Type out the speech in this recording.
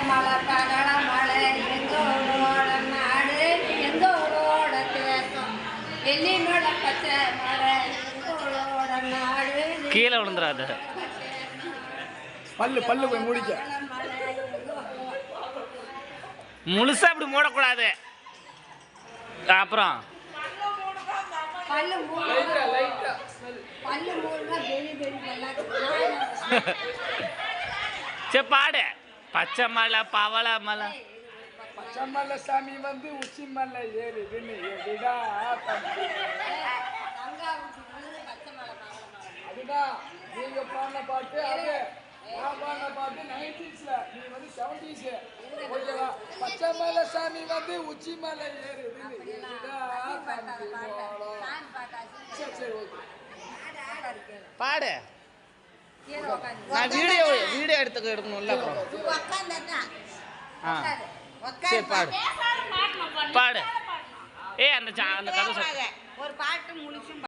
மலை பகல மலை எங்களோட நாடு எங்களோட தேசம் எல்லினோட பச்சை மலை எங்களோட நாடு கீழே விழுந்துடாத பல்லு பல்லு போய் முடிக்க முழுசா அப்படி மூடக்கூடாது அப்புறம் பல்லு மூடுனா பெரிய சரி பாடு பச்சை மலை பவள மலை பச்சை மலை சாமி வந்து உச்சி மலை ஏறுதுன்னு எதுடா அதுதான் நீங்க பாடின பாட்டு அது நான் பாடின பாட்டு 90s நீ வந்து 70s ஓகேவா பச்சை மலை சாமி வந்து உச்சி மலை ஏறுதுன்னு எதுடா சரி சரி ஓகே பாடு நான் வீடியோ எடுக்கணும்ல சரி பாடு பாடு அந்த கதை ஒரு பாட்டு முழுசும்